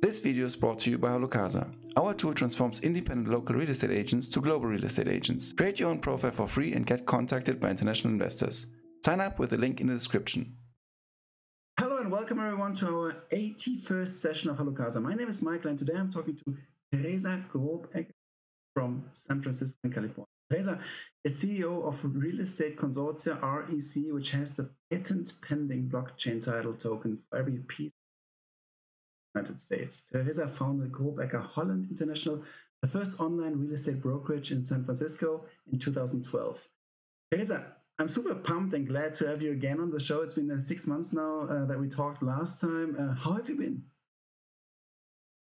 This video is brought to you by Holocasa. Our tool transforms independent local real estate agents to global real estate agents. Create your own profile for free and get contacted by international investors. Sign up with the link in the description. Hello and welcome everyone to our 81st session of Holocasa. My name is Michael and today I'm talking to Teresa Grobecker from San Francisco in California. Teresa is CEO of Real Estate Consortia, REC, which has the patent pending blockchain title token for every piece United States. Teresa founded Grobecker Holland International, the first online real estate brokerage in San Francisco in 2012. Teresa, I'm super pumped and glad to have you again on the show. It's been 6 months now that we talked last time. How have you been?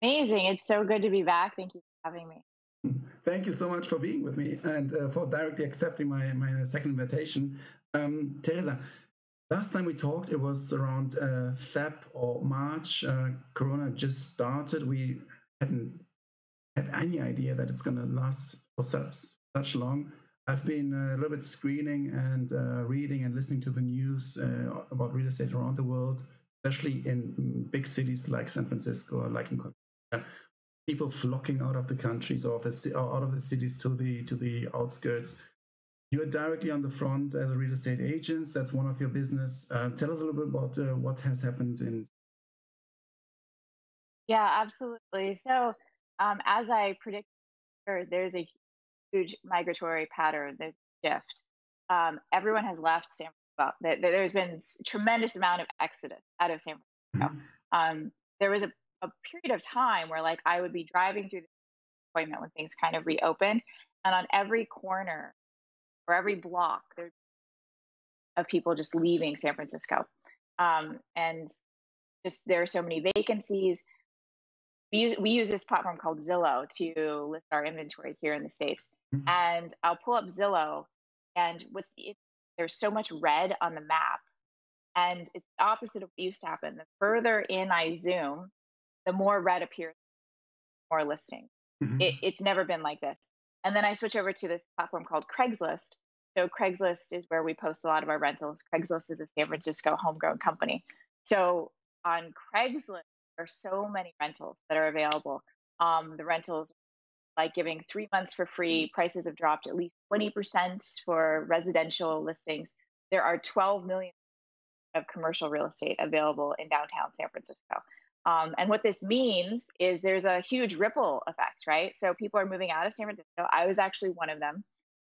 Amazing. It's so good to be back. Thank you for having me. Thank you so much for being with me and for directly accepting my second invitation. Teresa, last time we talked, it was around Feb or March. Corona just started. We hadn't had any idea that it's going to last for such long. I've been a little bit screening and reading and listening to the news about real estate around the world, especially in big cities like San Francisco or like in Consortia. People flocking out of the countries or out of the cities to the outskirts. You're directly on the front as a real estate agent. That's one of your business. Tell us a little bit about what has happened in. Yeah, absolutely. So as I predicted, there's a huge migratory pattern. There's a shift. Everyone has left San Francisco. There's been a tremendous amount of exodus out of San Francisco. Mm-hmm. There was a period of time where I would be driving through the appointment when things kind of reopened, and on every corner or every block there's of people just leaving San Francisco. And just there are so many vacancies. We use this platform called Zillow to list our inventory here in the States. Mm-hmm. And I'll pull up Zillow, and there's so much red on the map. And it's the opposite of what used to happen. The further in I zoom, the more red appears, more listing. Mm-hmm. It's never been like this. And then I switch over to this platform called Craigslist. So Craigslist is where we post a lot of our rentals. Craigslist is a San Francisco homegrown company. So on Craigslist, there are so many rentals that are available. The rentals, like giving 3 months for free, prices have dropped at least 20% for residential listings. There are 12 million of commercial real estate available in downtown San Francisco. And what this means is there's a huge ripple effect, right? So people are moving out of San Francisco. I was actually one of them.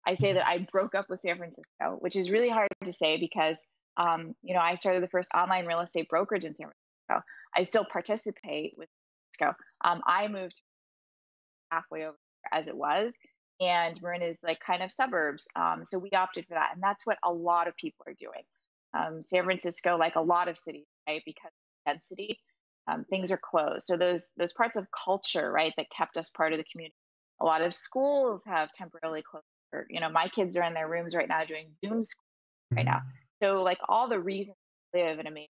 I say that I broke up with San Francisco, which is really hard to say because, I started the first online real estate brokerage in San Francisco. I still participate with San Francisco. I moved halfway over as it was, and Marin is kind of suburbs. So we opted for that. And that's what a lot of people are doing. San Francisco, like a lot of cities, right, because of density, things are closed. So those parts of culture, right, that kept us part of the community. A lot of schools have temporarily closed. My kids are in their rooms right now doing Zoom school right now. So all the reasons to live in a pay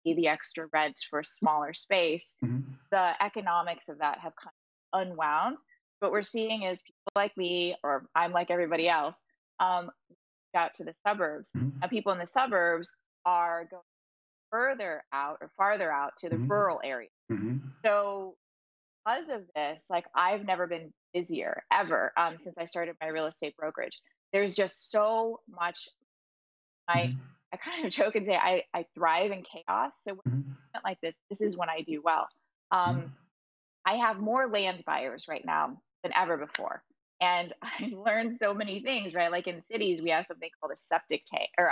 the extra rent for a smaller space, the economics of that have kind of unwound. What we're seeing is people like me, or I'm like everybody else, out to the suburbs. Now people in the suburbs are going further out or farther out to the rural area. So because of this, I've never been busier ever since I started my real estate brokerage. There's just so much. I kind of joke and say I thrive in chaos. So when it's like this is when I do well. I have more land buyers right now than ever before. And I've learned so many things, right? Like in cities, we have something called a septic tank, or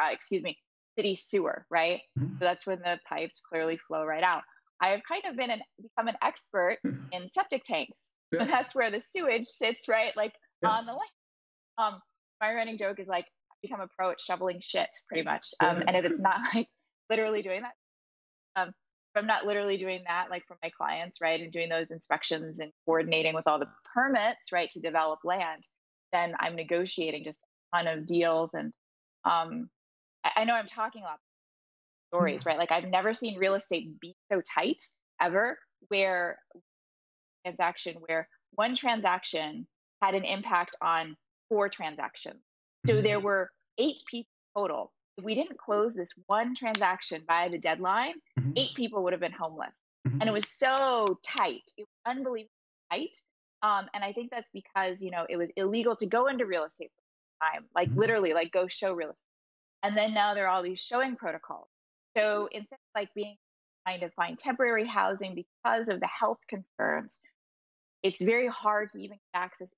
city sewer, right? So that's when the pipes clearly flow right out. I have kind of become an expert in septic tanks. Yeah. And that's where the sewage sits, right? On the land. My running joke is I've become a pro at shoveling shit pretty much. And if it's not literally doing that, if I'm not literally doing that, for my clients, right, and doing those inspections and coordinating with all the permits, right, to develop land, then I'm negotiating just a ton of deals. And I know I'm talking a lot of stories, right? I've never seen real estate be so tight ever, where one transaction had an impact on 4 transactions. So there were 8 people total. If we didn't close this one transaction by the deadline, 8 people would have been homeless. And it was so tight. It was unbelievably tight. And I think that's because, it was illegal to go into real estate for the time, like literally, like go show real estate. And then now there are all these showing protocols. So instead of like being trying to find temporary housing because of the health concerns, it's very hard to even get access to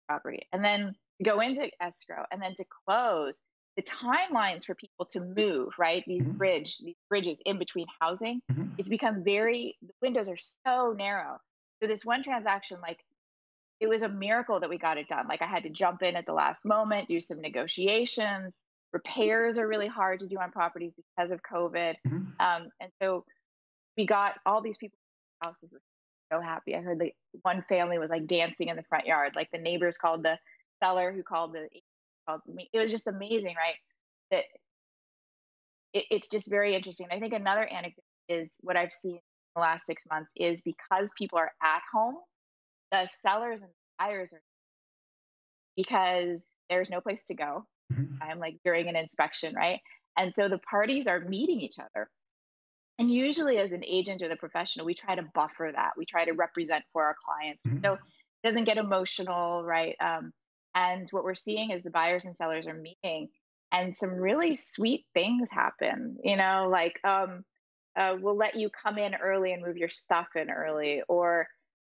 property. And then to go into escrow and then to close, the timelines for people to move, right? These bridges in between housing, it's become the windows are so narrow. So this one transaction, like it was a miracle that we got it done. Like I had to jump in at the last moment, do some negotiations. Repairs are really hard to do on properties because of COVID. And so we got all these people in houses were so happy. I heard one family was like dancing in the front yard. Like the neighbors called the seller who called me. It was just amazing, right? That it's just very interesting. I think another anecdote is what I've seen in the last 6 months is because people are at home, the sellers and buyers are because there's no place to go. I'm like during an inspection, right? And so the parties are meeting each other. And usually as an agent or the professional, we try to buffer that. We try to represent for our clients. So it doesn't get emotional, right? And what we're seeing is the buyers and sellers are meeting and some really sweet things happen, like we'll let you come in early and move your stuff in early, or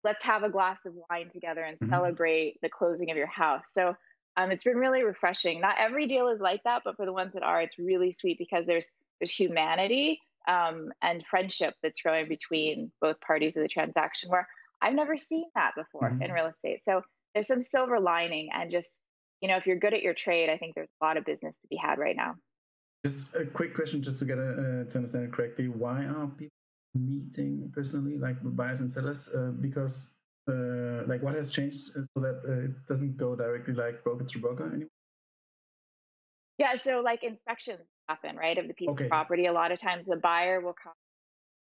let's have a glass of wine together and celebrate the closing of your house. So it's been really refreshing. Not every deal is like that, but for the ones that are, it's really sweet because there's humanity and friendship that's growing between both parties of the transaction where I've never seen that before in real estate. So there's some silver lining, and just, if you're good at your trade, I think there's a lot of business to be had right now. Just a quick question, just to get to understand it correctly. Why are people meeting personally, like buyers and sellers? Because like what has changed so that it doesn't go directly like broker to broker anymore? Yeah, so like inspections happen, right, of the piece of property. A lot of times the buyer will come,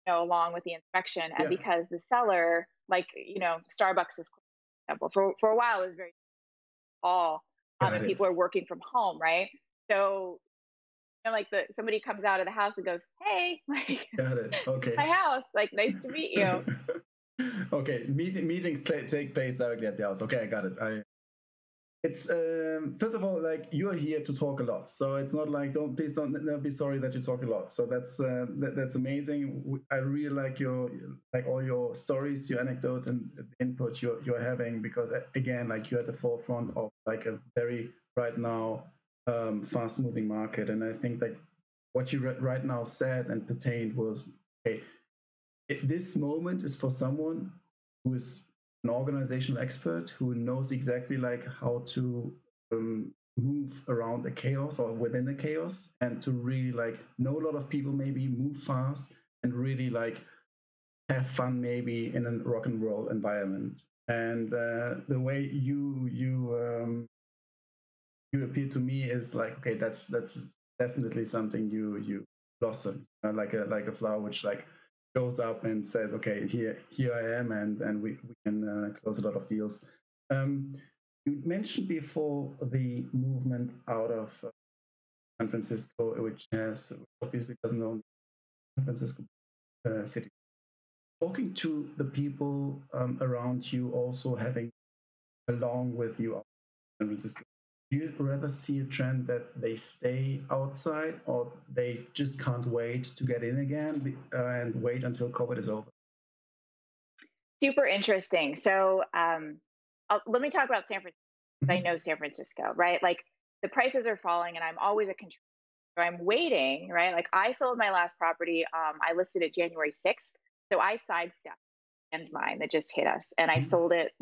along with the inspection, and because the seller, like, Starbucks is, for example, for a while it was very all, and people are working from home, right? So, like somebody comes out of the house and goes, "Hey, like, got it. Okay, my house, like, nice to meet you." Okay, meetings take place directly at the house. Okay, I got it. It's first of all, like, you're here to talk a lot, so it's not like please don't be sorry that you talk a lot. So that's amazing. I really like all your stories, your anecdotes, and the input you're having, because again, like, you're at the forefront of like a very right now fast moving market, and I think like what you right now said and pertained was, okay, this moment is for someone who is an organizational expert who knows exactly like how to move around the chaos or within the chaos, and to really like know a lot of people, maybe move fast and really like have fun maybe in a rock and roll environment. And the way you appear to me is like, okay, that's definitely something you blossom, like a flower which like goes up and says, okay, here I am, and we can close a lot of deals. You mentioned before the movement out of San Francisco, which obviously doesn't own San Francisco city. Talking to the people around you, also having along with you San Francisco, do you rather see a trend that they stay outside, or they just can't wait to get in again and wait until COVID is over? Super interesting. So let me talk about San Francisco. I know San Francisco, right? Like the prices are falling, and I'm always a control. So I'm waiting, right? Like I sold my last property. I listed it January 6th. So I sidestepped mine that just hit us, and I sold it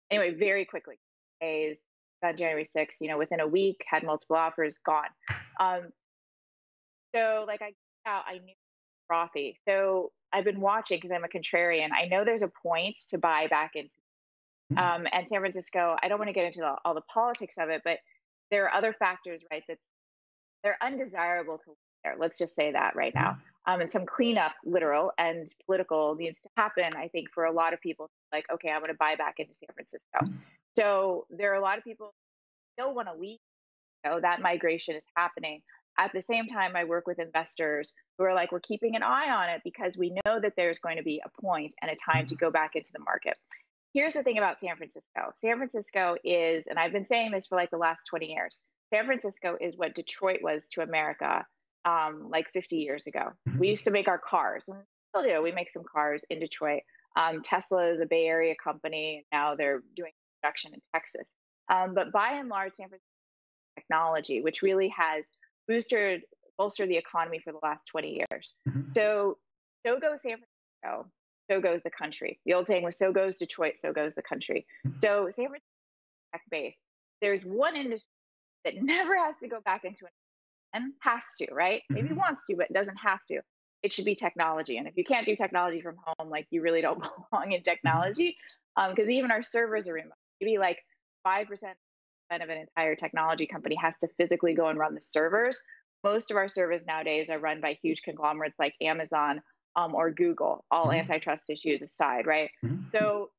anyway, very quickly. Days on January 6th, within a week, had multiple offers, gone. So like I knew frothy. So I've been watching because I'm a contrarian. I know there's a point to buy back into. And San Francisco, I don't want to get into all the politics of it, but there are other factors, right? They're undesirable to live there. Let's just say that right now. And some cleanup, literal and political, needs to happen, I think, for a lot of people. Like, okay, I'm going to buy back into San Francisco. So there are a lot of people who still want to leave. That migration is happening. At the same time, I work with investors who are like, we're keeping an eye on it because we know that there's going to be a point and a time to go back into the market. Here's the thing about San Francisco. San Francisco is, and I've been saying this for like the last 20 years, San Francisco is what Detroit was to America like 50 years ago. We used to make our cars, and still do. We make some cars in Detroit. Tesla is a Bay Area company. Now they're doing production in Texas. But by and large, San Francisco technology, which really has bolstered the economy for the last 20 years. So goes San Francisco, so goes the country. The old saying was, so goes Detroit, so goes the country. So San Francisco tech base, there's one industry that never has to go back into an and has to, right? Maybe wants to, but doesn't have to. It should be technology. And if you can't do technology from home, like you really don't belong in technology, because even our servers are remote. Maybe like 5% of an entire technology company has to physically go and run the servers. Most of our servers nowadays are run by huge conglomerates like Amazon or Google, all antitrust issues aside, right? So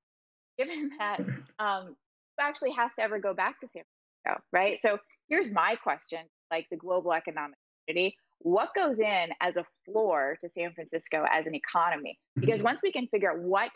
given that, who actually has to ever go back to San Francisco, right? So here's my question, like the global economic community, what goes in as a floor to San Francisco as an economy? Because once we can figure out what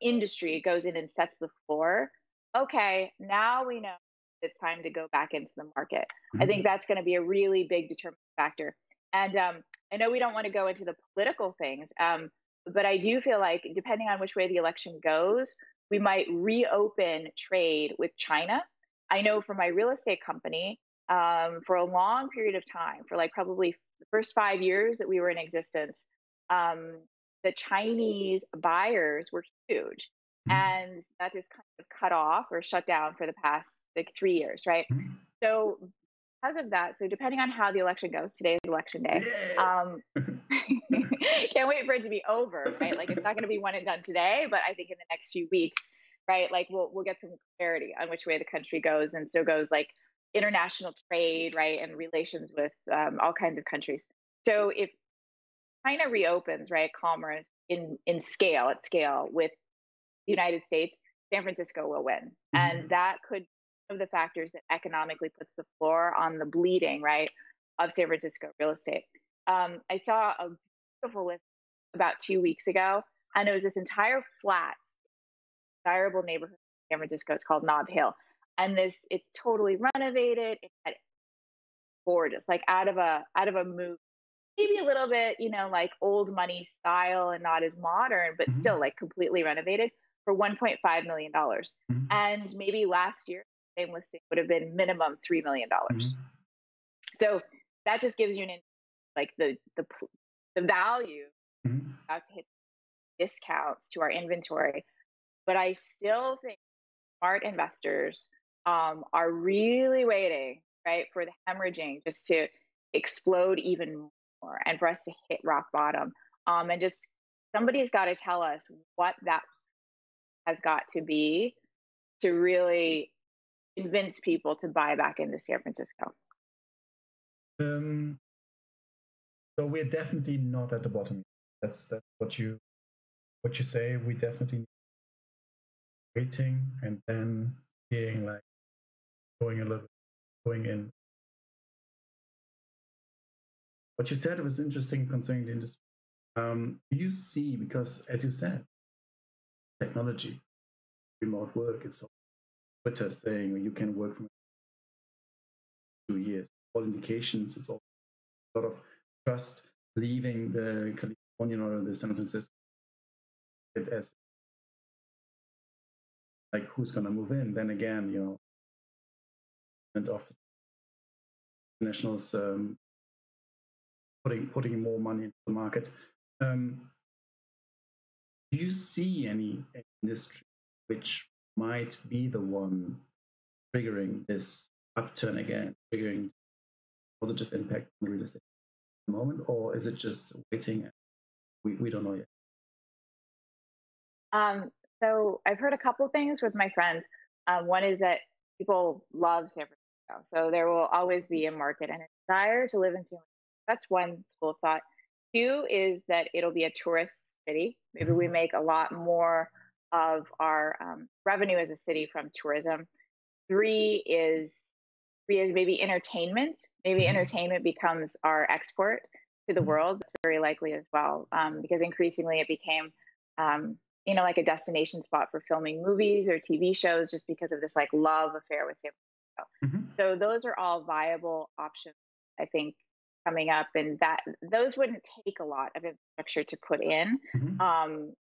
industry goes in and sets the floor, okay, now we know it's time to go back into the market. I think that's going to be a really big determining factor. And I know we don't want to go into the political things, but I do feel like depending on which way the election goes, we might reopen trade with China. I know for my real estate company, for a long period of time, for like probably the first 5 years that we were in existence, the Chinese buyers were huge. And that just kind of cut off or shut down for the past like 3 years, right? So because of that, so depending on how the election goes, today is election day. Can't wait for it to be over, right? Like it's not going to be one and done today, but I think in the next few weeks, right? Like we'll get some clarity on which way the country goes, and so goes like international trade, right, and relations with all kinds of countries. So if China reopens, right, commerce at scale with the United States, San Francisco will win. And that could be one of the factors that economically puts the floor on the bleeding, right, of San Francisco real estate. I saw a beautiful list about 2 weeks ago, and it was this entire flat, desirable neighborhood in San Francisco. It's called Nob Hill. And it's totally renovated. It's gorgeous, like out of a movie. Maybe a little bit, like old money style and not as modern, but still like completely renovated for $1.5 million. And maybe last year, same listing would have been minimum $3 million. So that just gives you like the value about to hit discounts to our inventory. But I still think smart investors are really waiting, right, for the hemorrhaging just to explode even more and for us to hit rock bottom. And just somebody's got to tell us what that has got to be to really convince people to buy back into San Francisco. So we're definitely not at the bottom. That's what you say. We definitely waiting and then seeing like going in. What you said was interesting concerning the industry. You see, because as you said, technology, remote work, it's Twitter saying you can work from 2 years. All indications, it's all a lot of trust leaving the Californian or the San Francisco as like who's going to move in. Then again, and of the nationals putting more money into the market. Do you see any industry which might be the one triggering this upturn again, triggering positive impact on real estate at the moment, or is it just waiting? We don't know yet. So I've heard a couple things with my friends. One is that people love San Francisco, so there will always be a market and a desire to live in San Francisco. That's one school of thought. 2 is that it'll be a tourist city. Maybe we make a lot more of our revenue as a city from tourism. 3 is is maybe entertainment. Maybe entertainment becomes our export to the world. That's very likely as well, because increasingly it became, like a destination spot for filming movies or TV shows, just because of this like love affair with San Francisco. So those are all viable options, I think, coming up, and that those wouldn't take a lot of infrastructure to put in.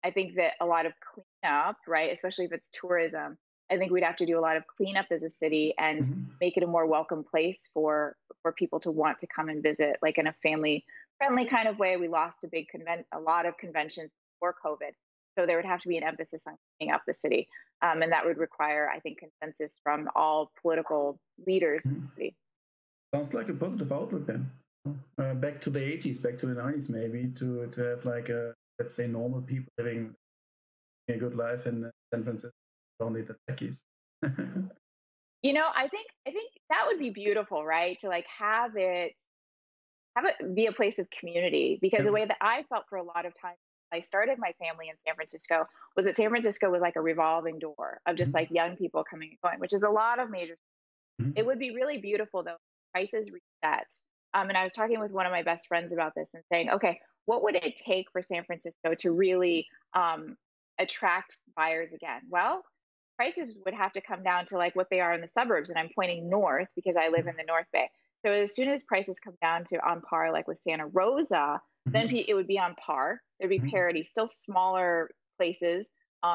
I think that a lot of cleanup, right, especially if it's tourism, I think we'd have to do a lot of cleanup as a city and make it a more welcome place for people to want to come and visit, like in a family friendly kind of way. We lost a lot of conventions before COVID, so there would have to be an emphasis on cleaning up the city, and that would require, I think, consensus from all political leaders in the city. Sounds like a positive outlook then. Back to the 80s, back to the 90s, maybe to have like let's say normal people living a good life in San Francisco, only the techies. I think that would be beautiful, right? To like have it be a place of community, because the way that I felt for a lot of time I started my family in San Francisco was that San Francisco was like a revolving door of just like young people coming and going, which is a lot of major. It would be really beautiful though, prices reset. And I was talking with one of my best friends about this and saying, okay, what would it take for San Francisco to really attract buyers again? Well, prices would have to come down to like what they are in the suburbs. And I'm pointing north because I live in the North Bay. So as soon as prices come down to on par, like with Santa Rosa, then it would be on par. There'd be parity, still smaller places.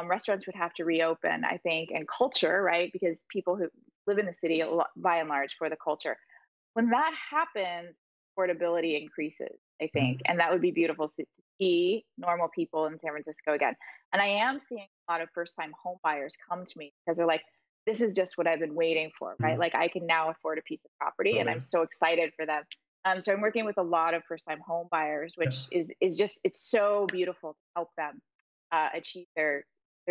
Restaurants would have to reopen, I think, and culture, right? Because people who live in the city, by and large, for the culture. When that happens, affordability increases, I think, and that would be beautiful to see normal people in San Francisco again. And I am seeing a lot of first-time home buyers come to me because they're like, this is just what I've been waiting for, right? Like I can now afford a piece of property, and I'm so excited for them. So I'm working with a lot of first-time home buyers, which is just, it's so beautiful to help them achieve their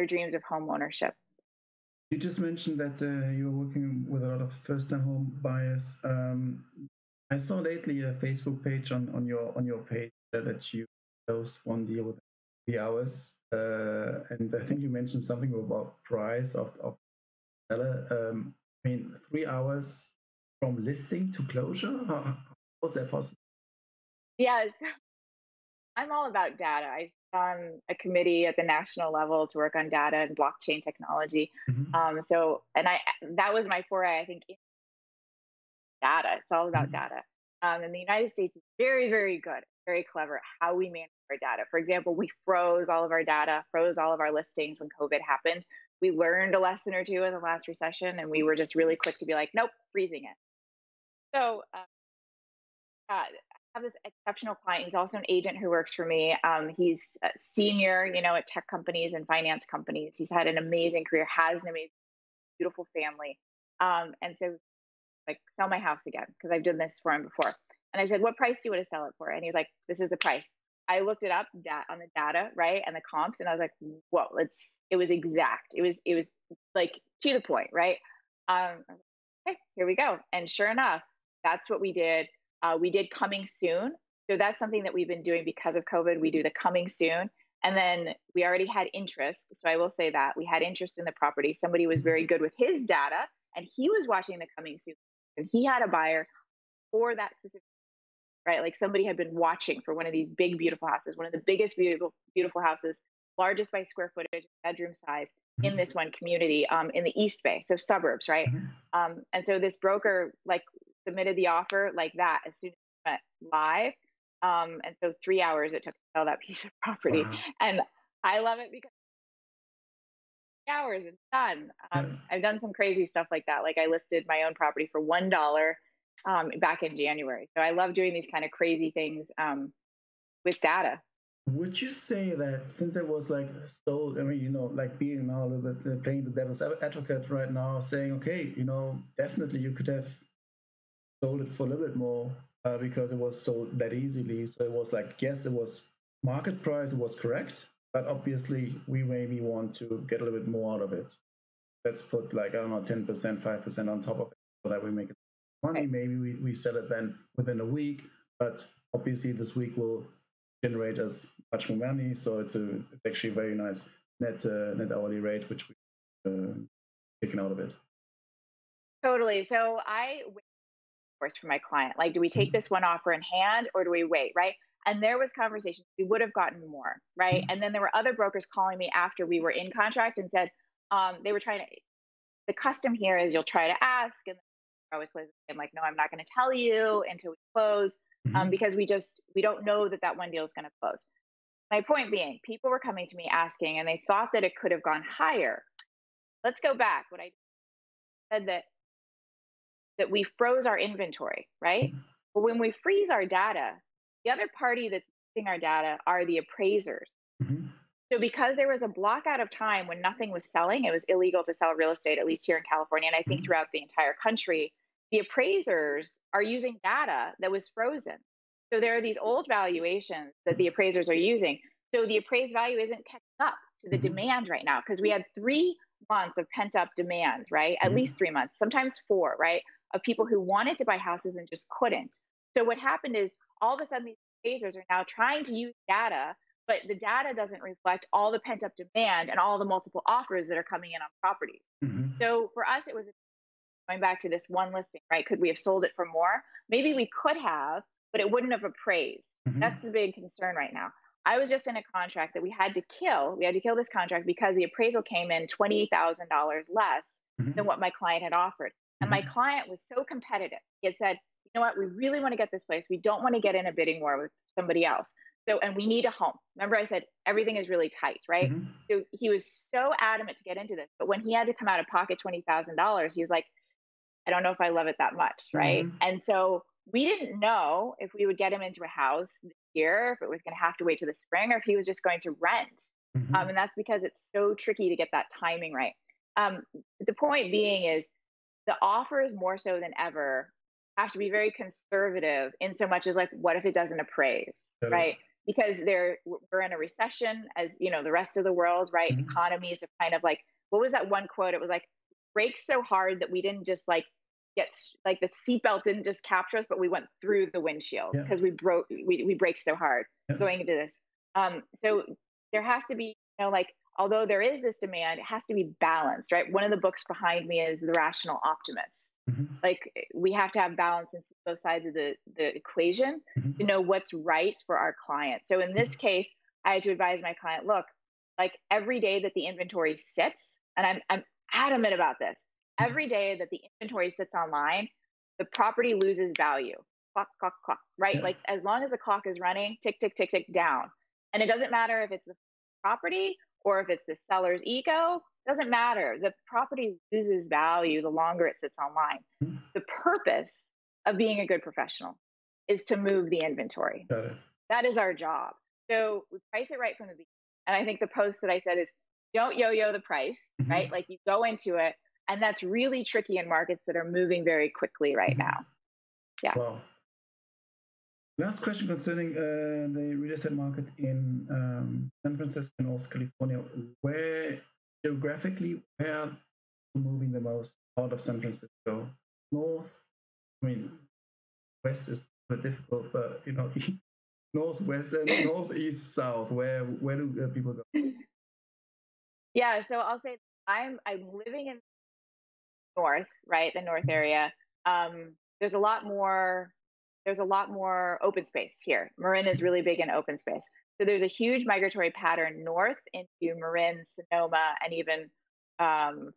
dreams of home ownership. You just mentioned that you're working with a lot of first-time home buyers. I saw lately a Facebook page on your page that you closed one deal within 3 hours, and I think you mentioned something about price of seller. 3 hours from listing to closure. How was that possible? Yes, I'm all about data. I've on a committee at the national level to work on data and blockchain technology. That was my foray, I think, in data. It's all about data. And the United States is very, very good, very clever at how we manage our data. For example, we froze all of our data, froze all of our listings when COVID happened. We learned a lesson or two in the last recession, and we were just really quick to be like, nope, freezing it. So I have this exceptional client. He's also an agent who works for me. He's a senior, at tech companies and finance companies. He's had an amazing career, has an amazing, beautiful family. And so like, sell my house again, because I've done this for him before. And I said, what price do you want to sell it for? And he was like, this is the price. I looked it up on the data, right, and the comps, and I was like, whoa, it was exact. It was like to the point, right? Okay, here we go. And sure enough, that's what we did. We did coming soon. So that's something that we've been doing because of COVID. We do the coming soon. And then we already had interest. So I will say that we had interest in the property. Somebody was very good with his data, and he was watching the coming soon. And he had a buyer for that specific, right? Like somebody had been watching for one of these big, beautiful houses, one of the biggest, beautiful houses, largest by square footage, bedroom size in this one community in the East Bay. So suburbs, right? And so this broker submitted the offer like that as soon as it went live. And so 3 hours it took to sell that piece of property. Wow. And I love it because 3 hours it's done. I've done some crazy stuff like that. Like I listed my own property for $1 back in January. So I love doing these kind of crazy things with data. Would you say that since it was sold, being now a little bit playing the devil's advocate right now, saying, okay, definitely you could have sold it for a little bit more because it was sold that easily. So it was yes, it was market price, it was correct, but obviously we maybe want to get a little bit more out of it. Let's put 10%, 5% on top of it so that we make it money. Okay. Maybe we sell it then within a week, but obviously this week will generate us much more money. So it's actually a very nice net hourly rate, which we taken out of it. Totally. So I wait, of course, for my client. Like, do we take this one offer in hand or do we wait? Right. And there was conversation. We would have gotten more. Right. And then there were other brokers calling me after we were in contract and said they were trying to. The custom here is you'll try to ask, and I always close. I'm like, no, I'm not going to tell you until we close because we don't know that that one deal is going to close. My point being, people were coming to me asking, and they thought that it could have gone higher. Let's go back. What I said that we froze our inventory, right? But when we freeze our data, the other party that's using our data are the appraisers. So because there was a block out of time when nothing was selling, it was illegal to sell real estate, at least here in California, and I think throughout the entire country, the appraisers are using data that was frozen. So there are these old valuations that the appraisers are using. So the appraised value isn't catching up to the demand right now because we had 3 months of pent up demand, right? At least 3 months, sometimes 4, right? Of people who wanted to buy houses and just couldn't. So what happened is all of a sudden these appraisers are now trying to use data, but the data doesn't reflect all the pent up demand and all the multiple offers that are coming in on properties. So for us, it was going back to this one listing, right? Could we have sold it for more? Maybe we could have, but it wouldn't have appraised. That's the big concern right now. I was just in a contract that we had to kill. We had to kill this contract because the appraisal came in $20,000 less than what my client had offered. And my client was so competitive. He had said, you know what, we really want to get this place. We don't want to get in a bidding war with somebody else. So, and we need a home. Remember I said, everything is really tight, right? So he was so adamant to get into this. But when he had to come out of pocket $20,000, he was like, I don't know if I love it that much, right? And so we didn't know if we would get him into a house this year, if it was going to have to wait to the spring, or if he was just going to rent. And that's because it's so tricky to get that timing right. The point being is the offers more so than ever have to be very conservative in so much as like, what if it doesn't appraise, right? Because we're in a recession as, you know, the rest of the world, right? Economies are kind of like, what was that one quote? It was like, brakes so hard that we didn't just like get like the seatbelt didn't just capture us, but we went through the windshield because we braked so hard going into this. So there has to be, you know, like, although there is this demand, it has to be balanced, right? One of the books behind me is The Rational Optimist. Like we have to have balance in both sides of the equation to know what's right for our client. So in this case, I had to advise my client, look, like every day that the inventory sits, and I'm adamant about this, every day that the inventory sits online, the property loses value. Clock, clock, clock, right? Like as long as the clock is running, tick, tick, tick, tick down. And it doesn't matter if it's the property or if it's the seller's ego, doesn't matter. The property loses value the longer it sits online. The purpose of being a good professional is to move the inventory. That is our job. So we price it right from the beginning. And I think the post that I said is don't yo-yo the price, right? Like you go into it, and that's really tricky in markets that are moving very quickly right now. Yeah. Wow. Last question concerning the real estate market in San Francisco and also California. Where geographically, where are you moving the most out of San Francisco? North, I mean, west is a bit difficult, but you know, northwest and northeast, south. Where do people go? Yeah, so I'll say I'm living in north, right? The north area. There's a lot more open space here. Marin is really big in open space. So there's a huge migratory pattern north into Marin, Sonoma, and even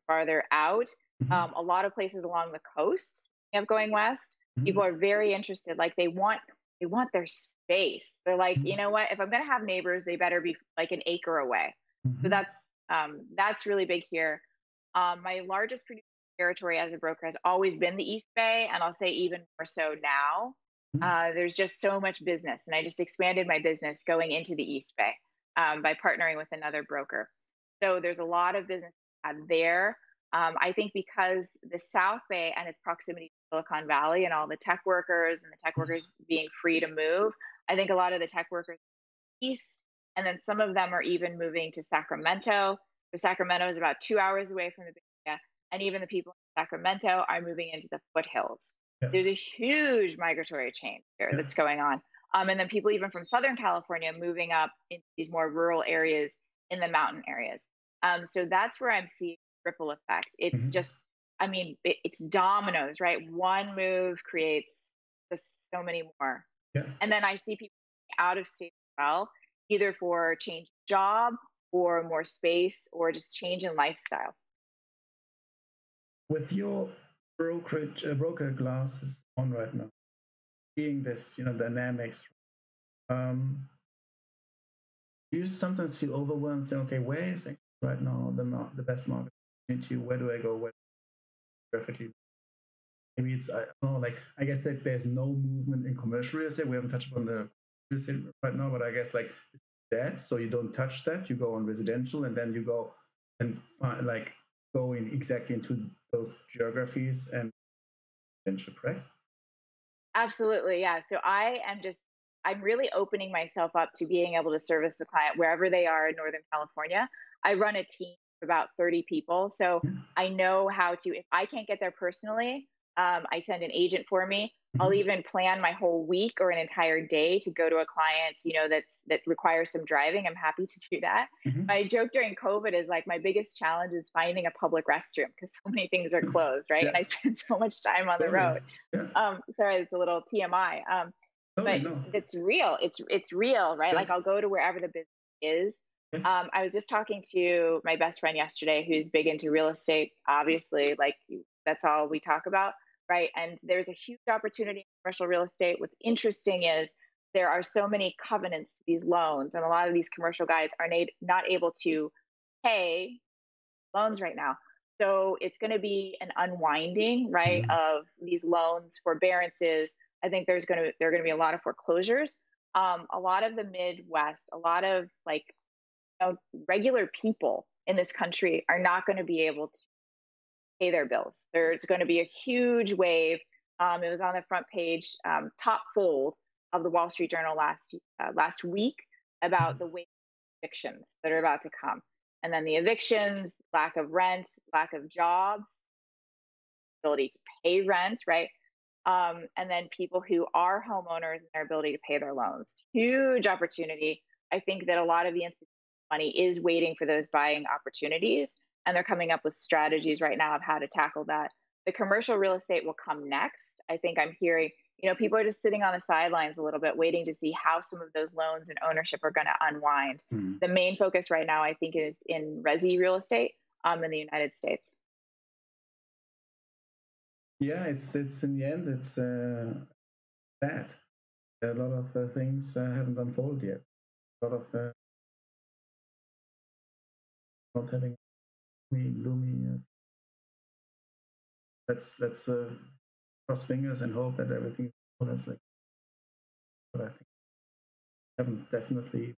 farther out. A lot of places along the coast of going west, people are very interested. Like they want their space. They're like, you know what? If I'm going to have neighbors, they better be like an acre away. So that's really big here. My largest producing territory as a broker has always been the East Bay, and I'll say even more so now. There's just so much business, and I just expanded my business going into the East Bay by partnering with another broker. So there's a lot of business there. I think because the South Bay and its proximity to Silicon Valley and all the tech workers being free to move, I think a lot of the tech workers east, and then some of them are even moving to Sacramento. So Sacramento is about 2 hours away from the Bay Area, and even the people in Sacramento are moving into the foothills. There's a huge migratory change here that's going on. And then people even from Southern California moving up into these more rural areas in the mountain areas. So that's where I'm seeing ripple effect. It's just I mean, it's dominoes, right? One move creates just so many more. Yeah. And then I see people out of state as well, either for change of job or more space or just change in lifestyle. With your broker glasses on right now, seeing this, dynamics, do you sometimes feel overwhelmed, saying, okay, where is right now the best market opportunity? Where do I go? Where perfectly? Maybe it's, I don't know, like, I guess that there's no movement in commercial real estate. We haven't touched upon the real estate right now, but I guess like that, so you don't touch that. You go on residential, and then you go and find, like, going exactly into those geographies and residential, correct? Absolutely. Yeah. So I'm really opening myself up to being able to service the client wherever they are in Northern California. I run a team of about 30 people. So I know how to, if I can't get there personally, I send an agent for me. I'll even plan my whole week or an entire day to go to a client, that requires some driving. I'm happy to do that. My joke during COVID is like my biggest challenge is finding a public restroom because so many things are closed, right? Yeah. And I spend so much time on the road. Yeah. Sorry, it's a little TMI. But no. it's real. It's real, right? Like I'll go to wherever the business is. I was just talking to my best friend yesterday who's big into real estate. Obviously, like that's all we talk about, right? And there's a huge opportunity in commercial real estate. What's interesting is there are so many covenants to these loans, and a lot of these commercial guys are not able to pay loans right now. So it's going to be an unwinding, right, of these loans, forbearances. I think there are going to be a lot of foreclosures. A lot of the Midwest, a lot of regular people in this country are not going to be able to pay their bills. There's going to be a huge wave. It was on the front page, top fold of the Wall Street Journal last week about the wave of evictions that are about to come. And then the evictions, lack of rent, lack of jobs, ability to pay rent, right? And then people who are homeowners and their ability to pay their loans. Huge opportunity. I think that a lot of the institutional money is waiting for those buying opportunities, and they're coming up with strategies right now of how to tackle that. The commercial real estate will come next. I think I'm hearing, people are just sitting on the sidelines a little bit, waiting to see how some of those loans and ownership are going to unwind. The main focus right now, I think, is in resi real estate in the United States. Yeah, it's in the end, it's sad. A lot of things haven't unfolded yet. A lot of not having gloomy. Let's cross fingers and hope that everything is like. But I think haven't definitely.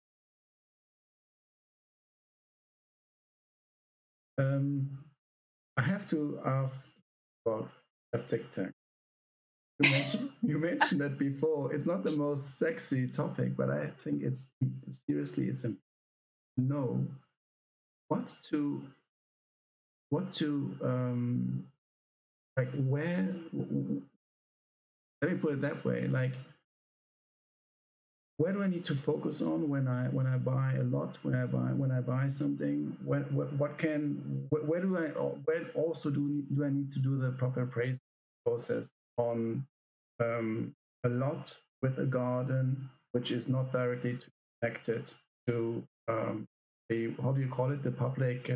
I have to ask about septic tank. You mentioned that before. It's not the most sexy topic, but I think it's seriously it's important to know what to like where. Let me put it that way. Like, where do I need to focus on when I buy a lot? When I buy something? Where also do I need to do the proper appraisal process on a lot with a garden which is not directly connected to the, how do you call it, the public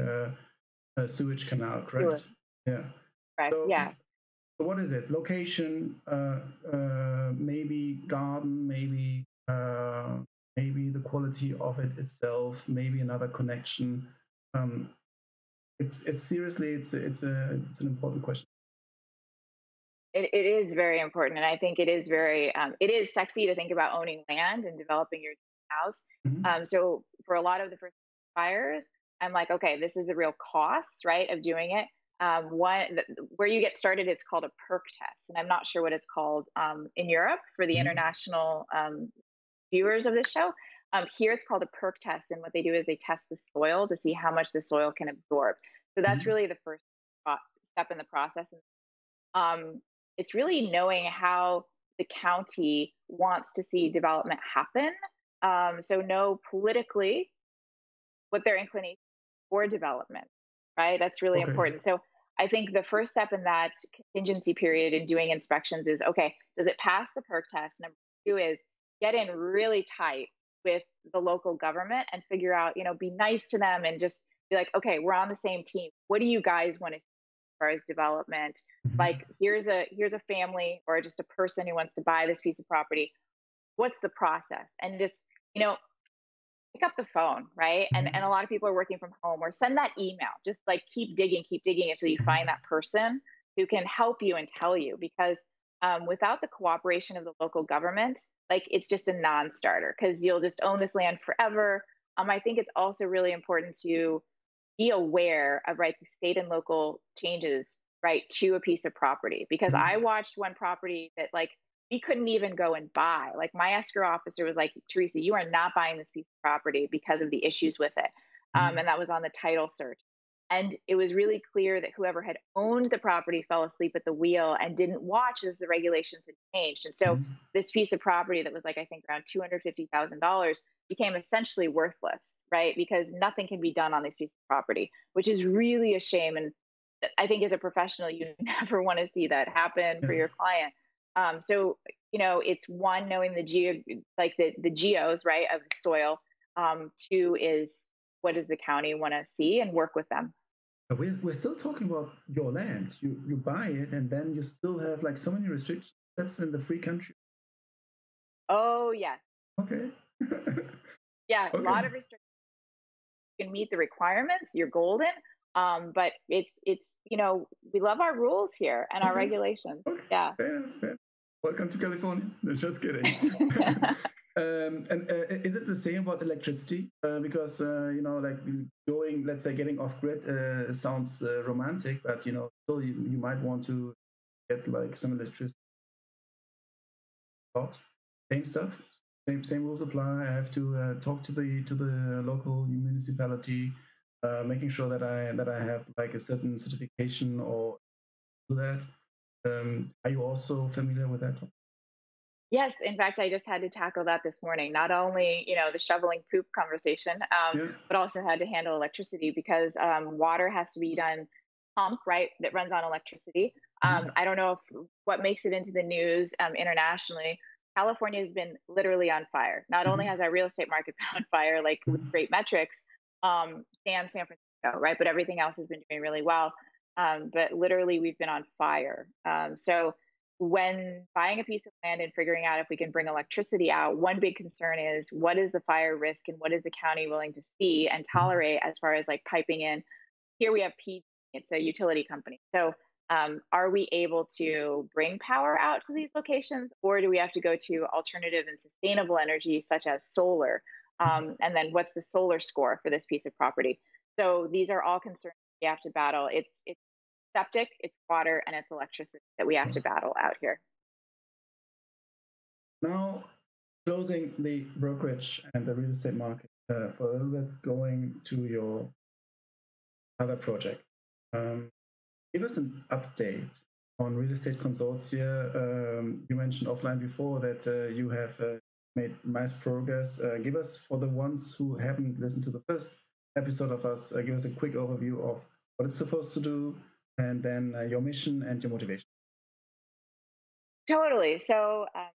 sewage canal, correct? Sure. Yeah. Correct. So, yeah. So what is it? Location, maybe garden, maybe the quality of it itself, maybe another connection. It's seriously it's an important question. It is very important, and I think it is it is sexy to think about owning land and developing your house. So for a lot of the first buyers, I'm like, okay, this is the real cost, right, of doing it. Where you get started, it's called a perk test, and I'm not sure what it's called in Europe for the international viewers of this show. Here it's called a perk test, and what they do is they test the soil to see how much the soil can absorb. So that's really the first step in the process. It's really knowing how the county wants to see development happen. So know politically what their inclination for development, right? That's really important. So I think the first step in that contingency period in doing inspections is, okay, does it pass the perk test? Number two is get in really tight with the local government and figure out, be nice to them and just be like, okay, we're on the same team. What do you guys want to see as far as development? Like, here's a family or just a person who wants to buy this piece of property. What's the process? And just, pick up the phone, right? And a lot of people are working from home, or send that email. Just like keep digging until you find that person who can help you and tell you. Because without the cooperation of the local government, like, it's just a non-starter, because you'll just own this land forever. I think it's also really important to be aware of, right, the state and local changes, right, to a piece of property. Because I watched one property that, like, we couldn't even go and buy. Like, my escrow officer was like, Teresa, you are not buying this piece of property because of the issues with it. And that was on the title search. And it was really clear that whoever had owned the property fell asleep at the wheel and didn't watch as the regulations had changed. And so this piece of property that was, like, I think around $250,000 became essentially worthless, right? Because nothing can be done on this piece of property, which is really a shame. And I think as a professional, you never want to see that happen for your client. So, it's one, knowing the geos, right, of the soil. Two is, what does the county want to see, and work with them. We're still talking about your land. You buy it, and then you still have, like, so many restrictions. That's in the free country. Oh, yes. Okay. Yeah, okay. A lot of restrictions. You can meet the requirements, you're golden. But it's we love our rules here and our regulations. Okay. Yeah. Fair. Welcome to California. No, just kidding. And is it the same about electricity? Because like, let's say, getting off grid sounds romantic, but still you might want to get, like, some electricity. Same stuff. Same rules apply. I have to talk to the local municipality. Making sure that I have, like, a certain certification or do that. Are you also familiar with that? Yes, in fact, I just had to tackle that this morning. Not only the shoveling poop conversation, but also had to handle electricity, because water has to be done pump, right, that runs on electricity. I don't know what makes it into the news internationally. California has been literally on fire. Not only has our real estate market been on fire, like, with great metrics, San Francisco, right? But everything else has been doing really well. But literally, we've been on fire. So when buying a piece of land and figuring out if we can bring electricity out, one big concern is, what is the fire risk, and what is the county willing to see and tolerate as far as, like, piping in? Here we have PG, it's a utility company. So are we able to bring power out to these locations, or do we have to go to alternative and sustainable energy such as solar? And then what's the solar score for this piece of property? So these are all concerns we have to battle. It's septic, it's water, and it's electricity that we have to battle out here. Now, closing the brokerage and the real estate market for a little bit, going to your other project. Give us an update on Real Estate Consortia. You mentioned offline before that you have made nice progress. Give us, for the ones who haven't listened to the first episode of us, give us a quick overview of what it's supposed to do, and then your mission and your motivation. Totally. So I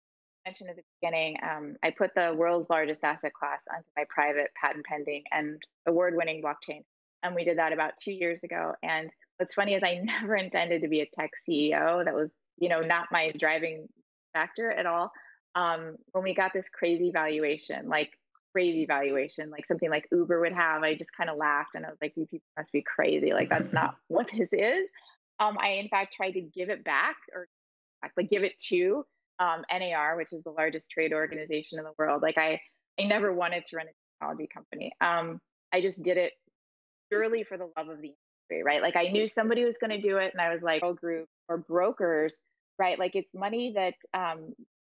mentioned at the beginning, I put the world's largest asset class onto my private patent pending and award-winning blockchain. And we did that about 2 years ago. And what's funny is, I never intended to be a tech CEO. That was, not my driving factor at all. When we got this crazy valuation, like something like Uber would have, I just kind of laughed, and I was like, you people must be crazy. Like, that's not what this is. I, in fact, tried to give it back, or like give it to NAR, which is the largest trade organization in the world. Like, I never wanted to run a technology company. I just did it purely for the love of the industry, right? Like, I knew somebody was going to do it, and I was like, group or brokers, right? Like, it's money that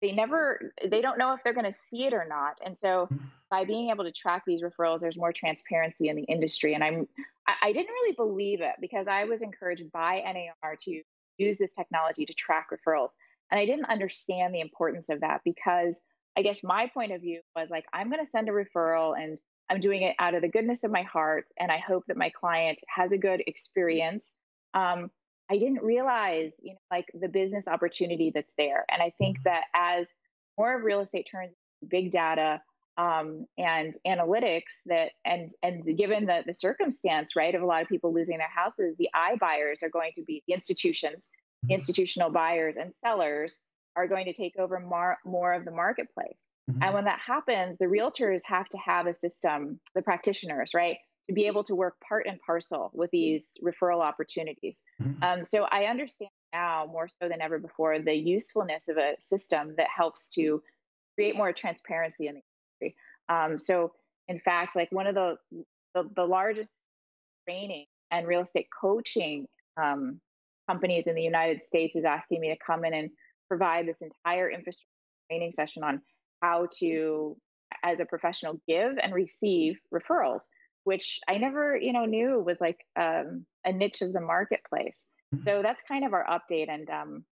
they don't know if they're going to see it or not. And so by being able to track these referrals, there's more transparency in the industry. And I didn't really believe it, because I was encouraged by NAR to use this technology to track referrals. And I didn't understand the importance of that, because I guess my point of view was like, I'm going to send a referral, and I'm doing it out of the goodness of my heart, and I hope that my client has a good experience. I didn't realize, like the business opportunity that's there. And I think that as more of real estate turns into big data and analytics, and given the circumstance, right, of a lot of people losing their houses, the iBuyers are going to be the institutions, the institutional buyers and sellers are going to take over more of the marketplace. And when that happens, the realtors have to have a system, the practitioners, right, to be able to work part and parcel with these referral opportunities. So I understand now more so than ever before the usefulness of a system that helps to create more transparency in the industry. So in fact, like one of the largest training and real estate coaching companies in the United States is asking me to come in and provide this entire infrastructure training session on how to, as a professional, give and receive referrals, which I never, knew was like a niche of the marketplace. So that's kind of our update. And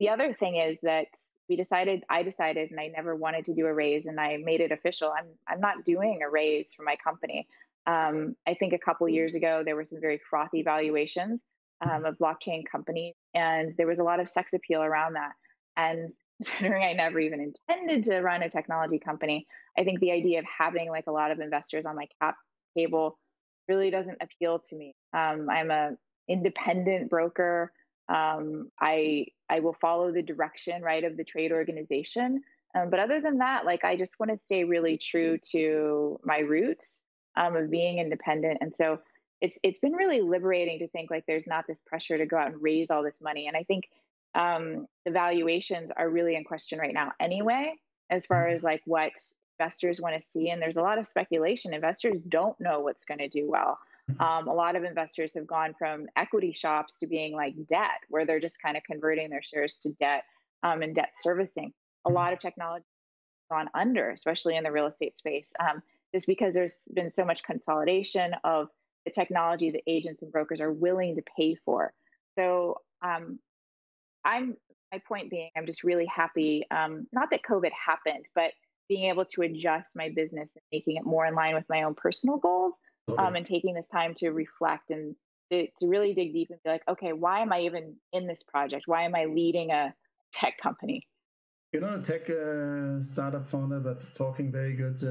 the other thing is that I decided, and I never wanted to do a raise, and I made it official. I'm not doing a raise for my company. I think a couple years ago, there were some very frothy valuations of blockchain companies, and there was a lot of sex appeal around that. And considering I never even intended to run a technology company, I think the idea of having like a lot of investors on my cap table really doesn't appeal to me. I'm an independent broker. I will follow the direction, right, of the trade organization. But other than that, like, I just want to stay really true to my roots of being independent. And so it's been really liberating to think like there's not this pressure to go out and raise all this money. And I think the valuations are really in question right now anyway, as far as like what investors want to see. And there's a lot of speculation. Investors don't know what's going to do well. A lot of investors have gone from equity shops to being like debt, where they're just kind of converting their shares to debt and debt servicing. A lot of technology has gone under, especially in the real estate space, just because there's been so much consolidation of the technology that agents and brokers are willing to pay for. So my point being, I'm just really happy, not that COVID happened, but being able to adjust my business and making it more in line with my own personal goals. And taking this time to reflect and to really dig deep and be like, okay, why am I even in this project? Why am I leading a tech company? You're not a tech startup founder, but talking very good,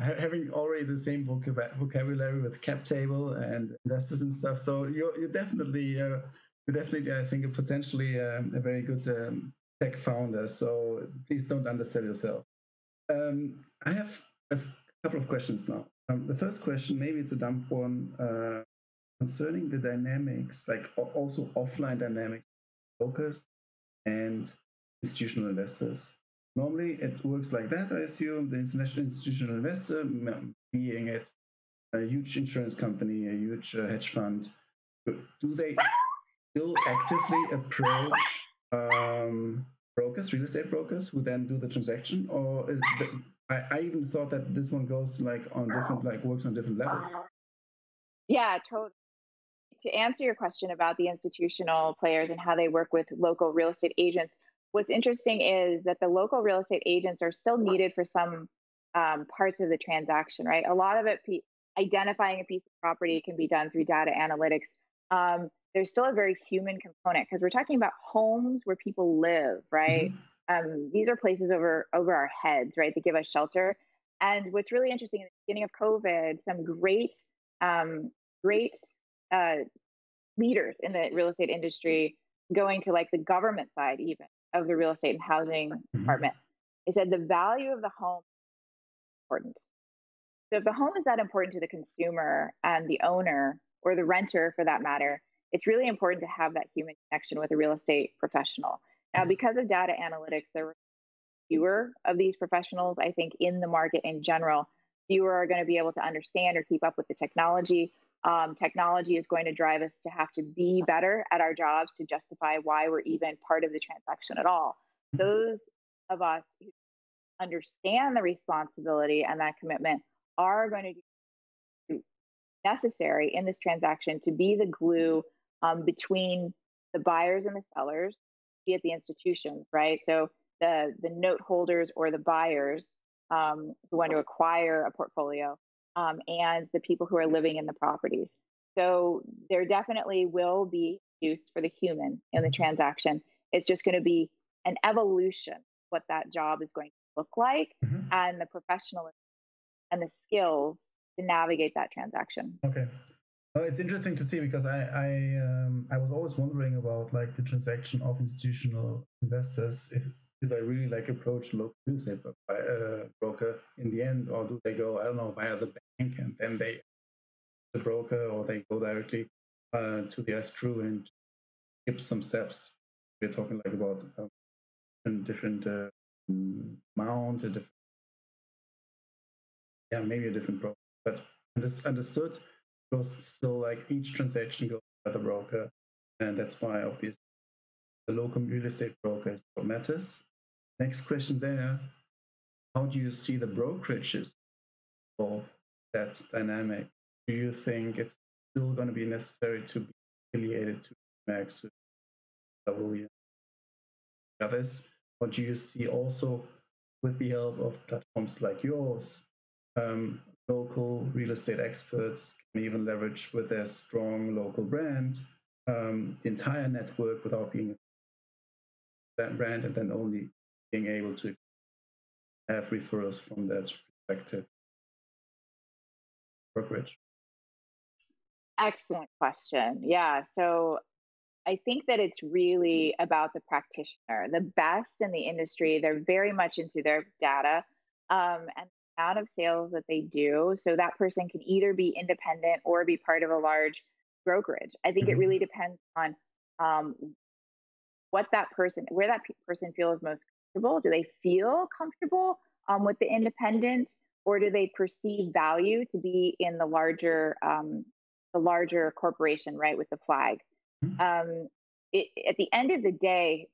having already the same vocabulary with cap table and investors and stuff. So you're definitely, I think, potentially a very good tech founder. So please don't undersell yourself. I have a couple of questions now. The first question, maybe it's a dumb one, concerning the dynamics, like also offline dynamics, brokers and institutional investors. Normally it works like that, I assume. The international institutional investor, being it a huge insurance company, a huge hedge fund, do they still actively approach brokers, real estate brokers, who then do the transaction? Or is I even thought that this one goes like on different, like works on different levels. Yeah, totally. To answer your question about the institutional players and how they work with local real estate agents, what's interesting is that the local real estate agents are still needed for some parts of the transaction, right? A lot of it, identifying a piece of property can be done through data analytics. There's still a very human component because we're talking about homes where people live, right? These are places over our heads, right? They give us shelter. And what's really interesting, in the beginning of COVID, some great leaders in the real estate industry, going to like the government side even of the real estate and housing department, they said the value of the home is important. So if the home is that important to the consumer and the owner, or the renter for that matter, it's really important to have that human connection with a real estate professional. Now, because of data analytics, there were fewer of these professionals, I think, in the market in general. Fewer are going to be able to understand or keep up with the technology. Technology is going to drive us to have to be better at our jobs to justify why we're even part of the transaction at all. Those of us who understand the responsibility and that commitment are going to be necessary in this transaction to be the glue between the buyers and the sellers, be it the institutions, right? So the note holders or the buyers who want to acquire a portfolio, and the people who are living in the properties. So there definitely will be use for the human in the transaction. It's just going to be an evolution of what that job is going to look like, and the professionalism and the skills to navigate that transaction. Okay. It's interesting to see, because I was always wondering about like the transaction of institutional investors. If do they really like approach local real estate broker in the end, or do they go, I don't know, via the bank and then they the broker, or they go directly to the escrow and skip some steps? We're talking like about different amount, a different, maybe a different broker, but understood. Because still, like, each transaction goes by the broker, and that's why obviously the local real estate broker is what matters. Next question there: how do you see the brokerages of that dynamic? Do you think it's still going to be necessary to be affiliated to Max, to W, others, or do you see also, with the help of platforms like yours, local real estate experts can even leverage with their strong local brand the entire network without being that brand, and then only being able to have referrals from that perspective brokerage? Excellent question. Yeah. So I think that it's really about the practitioner. The best in the industry, they're very much into their data, and the amount of sales that they do. So that person can either be independent or be part of a large brokerage. I think it really depends on what that person, where that person feels most comfortable. Do they feel comfortable with the independent, or do they perceive value to be in the larger corporation, right, with the flag? At the end of the day,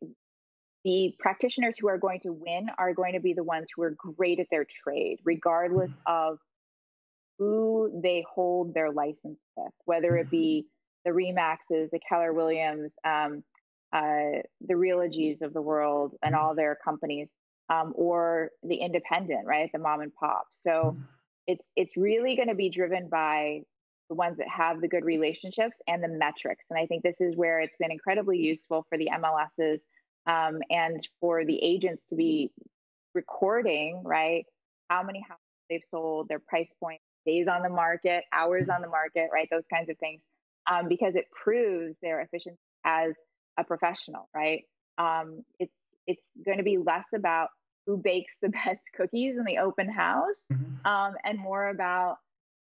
the practitioners who are going to win are going to be the ones who are great at their trade, regardless of who they hold their license with, whether it be the Remaxes, the Keller Williams, the Realogies of the world and all their companies, or the independent, right, the mom and pop. So it's really going to be driven by the ones that have the good relationships and the metrics. And I think this is where it's been incredibly useful for the MLSs and for the agents to be recording, right, how many houses they've sold, their price point, days on the market, hours on the market, right, those kinds of things, because it proves their efficiency as a professional, right? It's going to be less about who bakes the best cookies in the open house, and more about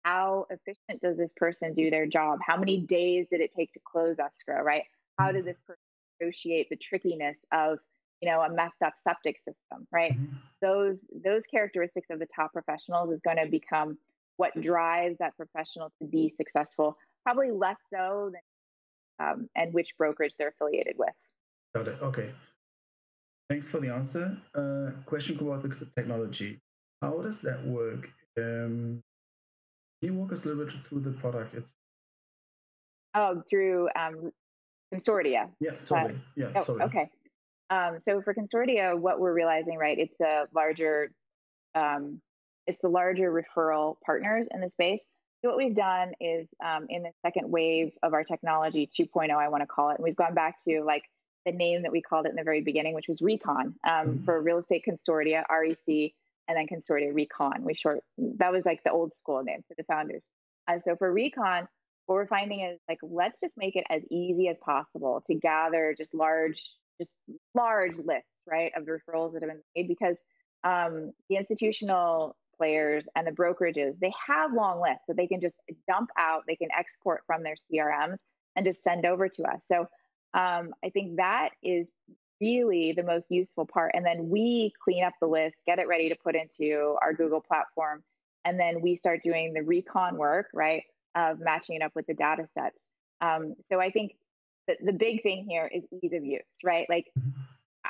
how efficient does this person do their job? How many days did it take to close escrow, right? How did this person negotiate the trickiness of, a messed up septic system, right? Those characteristics of the top professionals is going to become what drives that professional to be successful, probably less so than and which brokerage they're affiliated with. Got it. Okay. Thanks for the answer. Question about the technology. How does that work? Can you walk us a little bit through the product? Through Consortia. Yeah, totally. Sorry. Okay. So for Consortia, what we're realizing, right, it's the larger referral partners in the space. So what we've done is in the second wave of our technology, 2.0, I want to call it, and we've gone back to like the name that we called it in the very beginning, which was ReCon, for Real Estate Consortia, REC, and then Consortia ReCon. That was like the old school name for the founders. So for ReCon, what we're finding is like, let's just make it as easy as possible to gather just large lists, right, of the referrals that have been made, because the institutional players and the brokerages, they have long lists that they can just dump out, they can export from their CRMs and just send over to us. So I think that is really the most useful part. And then we clean up the list, get it ready to put into our Google platform. And then we start doing the ReCon work, right, of matching it up with the data sets. So I think that the big thing here is ease of use, right? Like,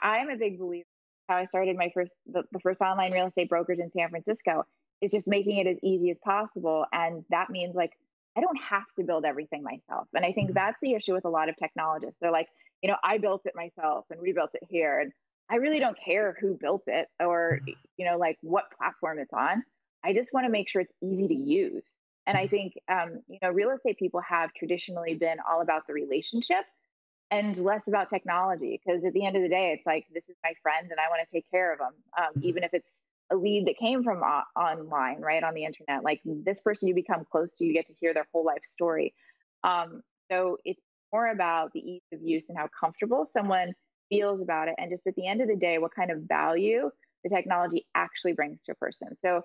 I'm a big believer. How I started the first online real estate brokerage in San Francisco is just making it as easy as possible. And that means like, I don't have to build everything myself. And I think that's the issue with a lot of technologists. They're like, I built it myself and we built it here. And I really don't care who built it or, like what platform it's on. I just want to make sure it's easy to use. And I think, real estate people have traditionally been all about the relationship and less about technology. Because at the end of the day, it's like, this is my friend and I want to take care of them. Even if it's a lead that came from online, right, on the internet, like this person you become close to, you get to hear their whole life story. So it's more about the ease of use and how comfortable someone feels about it. And just at the end of the day, what kind of value the technology actually brings to a person. So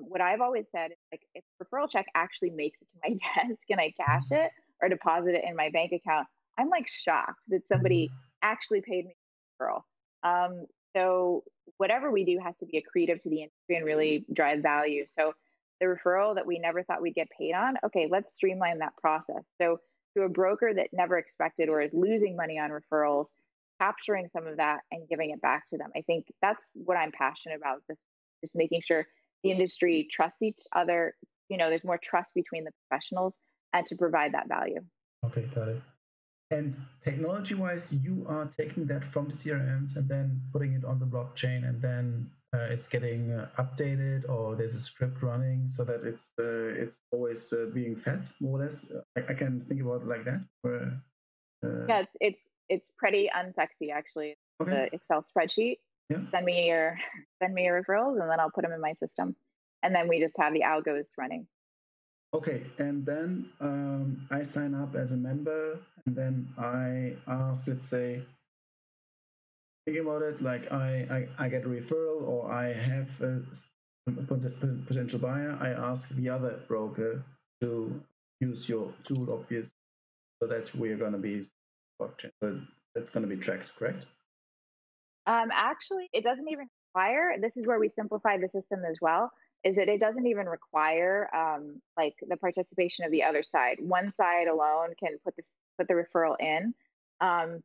what I've always said is, like, if a referral check actually makes it to my desk and I cash it or deposit it in my bank account, I'm like shocked that somebody actually paid me a referral. So whatever we do has to be accretive to the industry and really drive value. So the referral that we never thought we'd get paid on, okay, let's streamline that process. So to a broker that never expected or is losing money on referrals, capturing some of that and giving it back to them. I think that's what I'm passionate about, this just making sure the industry trusts each other. There's more trust between the professionals and to provide that value. Okay, got it. And technology-wise, you are taking that from the CRMs and then putting it on the blockchain, and then it's getting updated, or there's a script running so that it's always being fed, more or less. I can think about it like that. Yeah, it's pretty unsexy, actually. Okay. The Excel spreadsheet. Yeah. Send me your referrals, and then I'll put them in my system, and then we just have the algos running. Okay, and then I sign up as a member, and then I ask, let's say, thinking about it, like I get a referral, or I have a potential buyer. I ask the other broker to use your tool, obviously, so that we're going to be blockchain. So that's going to be tracked, correct? Actually, it doesn't even require. This is where we simplify the system as well. Is that it doesn't even require like the participation of the other side. One side alone can put the referral in,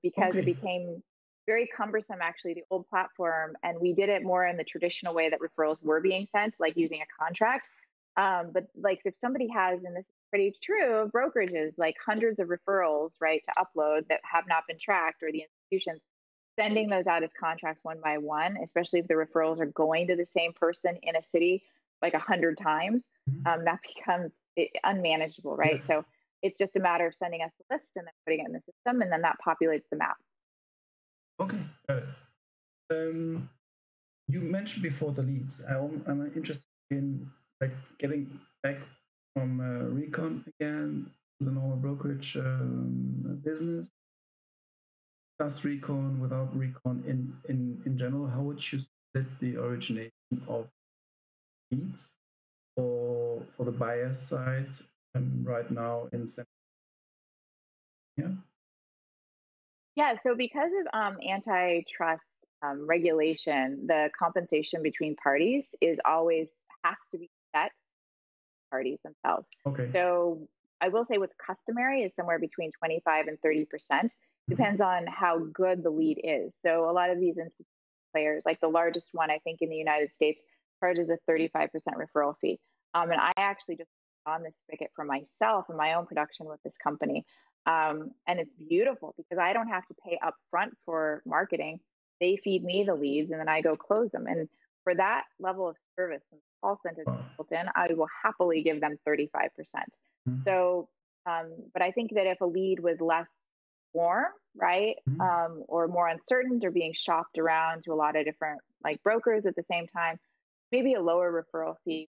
because it became very cumbersome, actually, the old platform, and we did it more in the traditional way that referrals were being sent, like using a contract. But like, if somebody has, and this is pretty true of brokerages, like hundreds of referrals, right, to upload that have not been tracked, or the institutions sending those out as contracts one by one, especially if the referrals are going to the same person in a city like 100 times, that becomes unmanageable, right? So it's just a matter of sending us the list and then putting it in the system, and then that populates the map. Okay, got it. You mentioned before the leads. I'm interested in like getting back from ReCon again to the normal brokerage business. Plus ReCon, without ReCon, in general, how would you split the origination of leads for the buyer side right now in Yeah, so because of antitrust regulation, the compensation between parties has to be set parties themselves. Okay. So I will say what's customary is somewhere between 25 and 30%. Depends on how good the lead is. So a lot of these institutional players, like the largest one, I think in the United States, charges a 35% referral fee. And I actually just on this spigot for myself and my own production with this company. And it's beautiful because I don't have to pay up front for marketing. They feed me the leads and then I go close them. And for that level of service and call center built in, I will happily give them 35%. So, but I think that if a lead was less warm, right, or more uncertain, or being shopped around to a lot of different like brokers at the same time, maybe a lower referral fee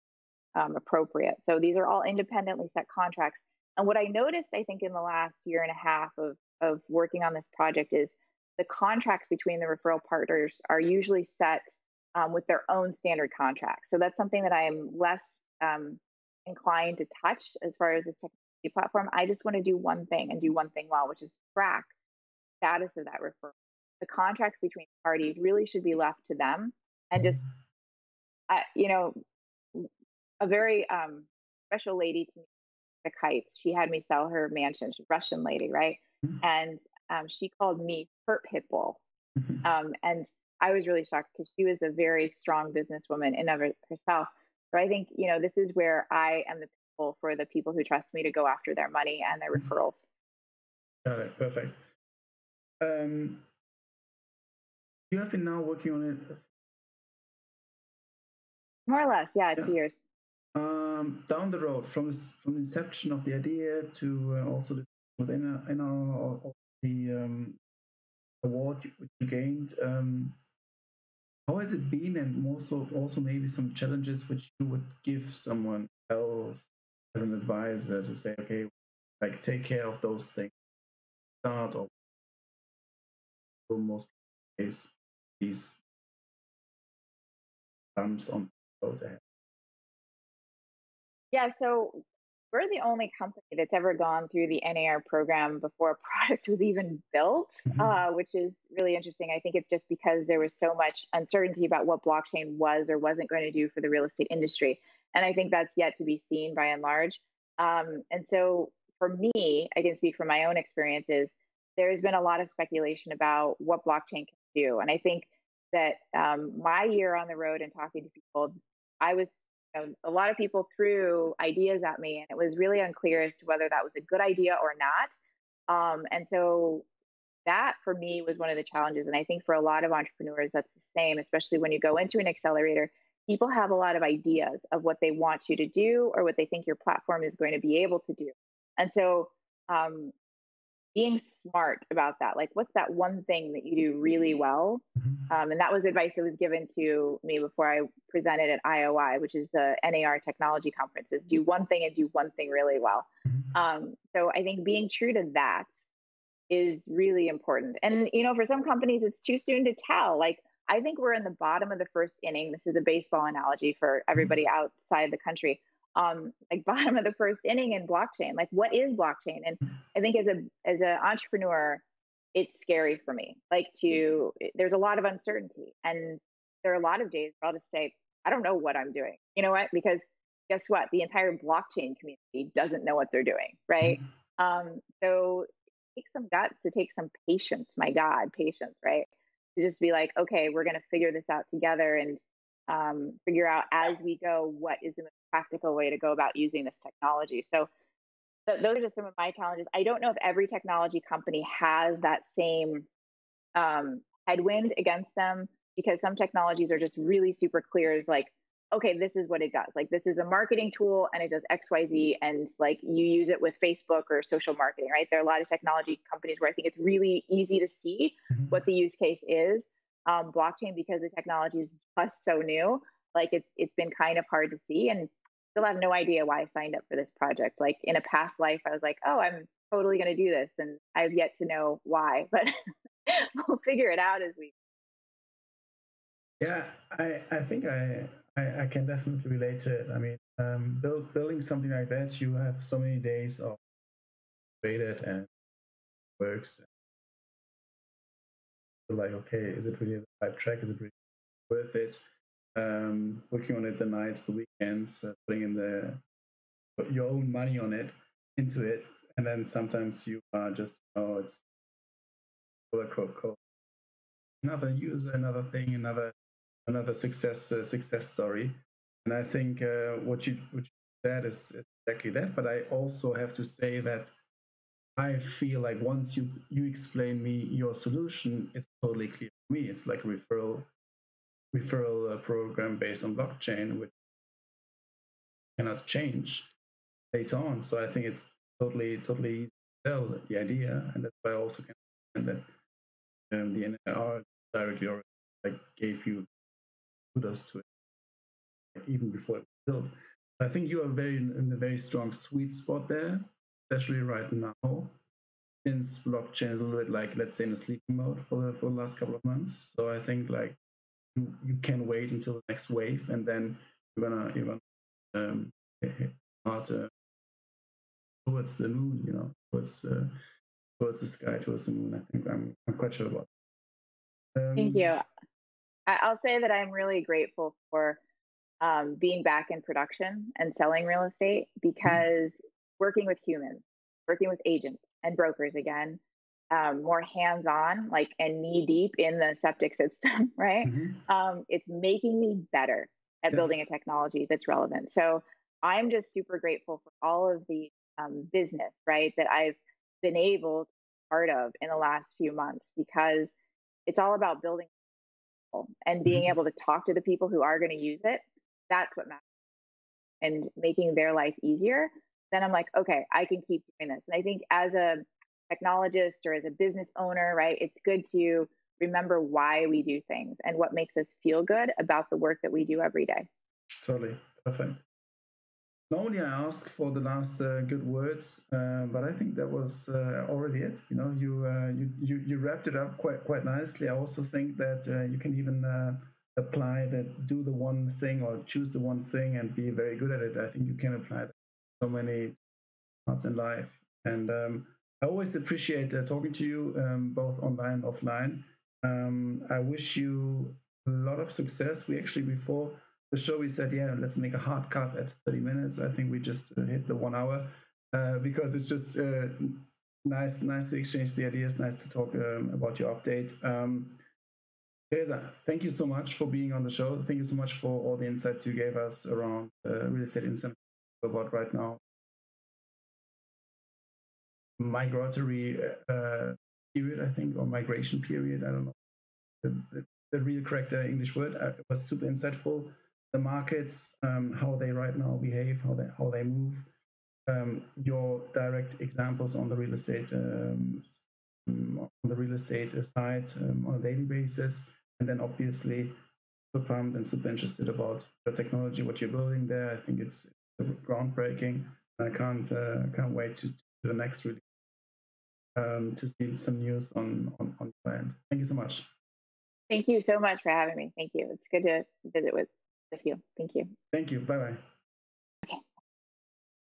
appropriate. So these are all independently set contracts. And what I noticed, I think, in the last year and a half of working on this project is the contracts between the referral partners are usually set with their own standard contracts. So that's something that I am less inclined to touch as far as this technology platform. I just want to do one thing and do one thing well, which is track the status of that referral. The contracts between parties really should be left to them, and just a very special lady to me, the Kites. She had me sell her mansion. She's a Russian lady, right? And she called me her pit bull. And I was really shocked because she was a very strong businesswoman in of herself. So I think, this is where I am the people for the people who trust me to go after their money and their referrals. Got it. Perfect. You have been now working on it? More or less, yeah. 2 years. Down the road, from the inception of the idea to also within the award which you gained, how has it been, and also maybe some challenges which you would give someone else as an advisor to say, okay, like take care of those things, start or most case these bumps on the road ahead. Yeah, so we're the only company that's ever gone through the NAR program before a product was even built, which is really interesting. I think it's just because there was so much uncertainty about what blockchain was or wasn't going to do for the real estate industry. And I think that's yet to be seen by and large. And so for me, I can speak from my own experiences, there's been a lot of speculation about what blockchain can do. And I think that my year on the road and talking to people, I was a lot of people threw ideas at me, and it was really unclear as to whether that was a good idea or not. And so that for me was one of the challenges. And I think for a lot of entrepreneurs, that's the same, especially when you go into an accelerator. People have a lot of ideas of what they want you to do or what they think your platform is going to be able to do. And so being smart about that, like what's that one thing that you do really well? And that was advice that was given to me before I presented at IOI, which is the NAR technology conference, is do one thing and do one thing really well. So I think being true to that is really important. And, for some companies, it's too soon to tell. Like, I think we're in the bottom of the first inning. This is a baseball analogy for everybody outside the country. Like bottom of the first inning in blockchain. Like, what is blockchain? And I think as an entrepreneur, it's scary for me. There's a lot of uncertainty, and there are a lot of days where I'll just say, I don't know what I'm doing. You know what? Because guess what? The entire blockchain community doesn't know what they're doing, right? So take some guts, to take some patience. My God, patience, right? To just be like, okay, we're going to figure this out together and figure out as we go what is the most practical way to go about using this technology. So those are just some of my challenges. I don't know if every technology company has that same headwind against them, because some technologies are just really super clear as like, okay, this is what it does. Like, this is a marketing tool and it does XYZ, and like you use it with Facebook or social marketing, right? There are a lot of technology companies where I think it's really easy to see what the use case is. Blockchain, because the technology is just so new, like it's been kind of hard to see, and still have no idea why I signed up for this project. Like in a past life, I was like, oh, I'm totally going to do this, and I've yet to know why, but we'll figure it out as we. Yeah, I think I can definitely relate to it. I mean, building something like that, you have so many days of traded and works. Like, okay, is it really the right track? Is it really worth it? Working on it the nights, the weekends, putting in your own money on it, into it, and then sometimes you are just, it's another user, another thing, another success story. And I think what you said is exactly that. But I also have to say that I feel like once you explain me your solution, it's totally clear for me. It's like a referral program based on blockchain, which cannot change later on. So I think it's totally easy to sell the idea, and that's why I also can understand that the NAR directly already gave you kudos to it, like, even before it was built. I think you are in a very strong sweet spot there, especially right now, since blockchain is a little bit like, let's say, in a sleeping mode for the last couple of months. So I think like you can wait until the next wave, and then you're gonna hard towards the moon, towards the sky, towards the moon. I think I'm quite sure about it. Thank you. I'll say that I'm really grateful for being back in production and selling real estate, because working with humans, working with agents and brokers again, more hands-on, and knee deep in the septic system, right? It's making me better at building a technology that's relevant. So I'm just super grateful for all of the business, right, that I've been able to be part of in the last few months, because it's all about building and being able to talk to the people who are going to use it. That's what matters. and making their life easier, then I'm like, okay, I can keep doing this. And I think as a technologist or as a business owner, right, it's good to remember why we do things and what makes us feel good about the work that we do every day. Totally. Perfect. Normally, I ask for the last good words, but I think that was already it. You know, you wrapped it up quite nicely. I also think that you can even apply that, do the one thing or choose the one thing and be very good at it. I think you can apply that so many parts in life. And I always appreciate talking to you, both online and offline. I wish you a lot of success. We actually, before the show, we said, yeah, let's make a hard cut at 30 minutes. I think we just hit the 1 hour because it's just nice to exchange the ideas, nice to talk about your update. Teresa, thank you so much for being on the show. Thank you so much for all the insights you gave us around real estate incentives about right now. Migratory period, I think, or migration period. I don't know the real correct English word. It was super insightful. The markets, how they right now behave, how they move. Your direct examples on the real estate side on a daily basis, and then obviously super pumped and super interested about the technology, what you're building there. I think it's groundbreaking. I can't wait to the next release to see some news on your end. Thank you so much. Thank you so much for having me. Thank you. It's good to visit with you. Thank you. Thank you. Bye-bye.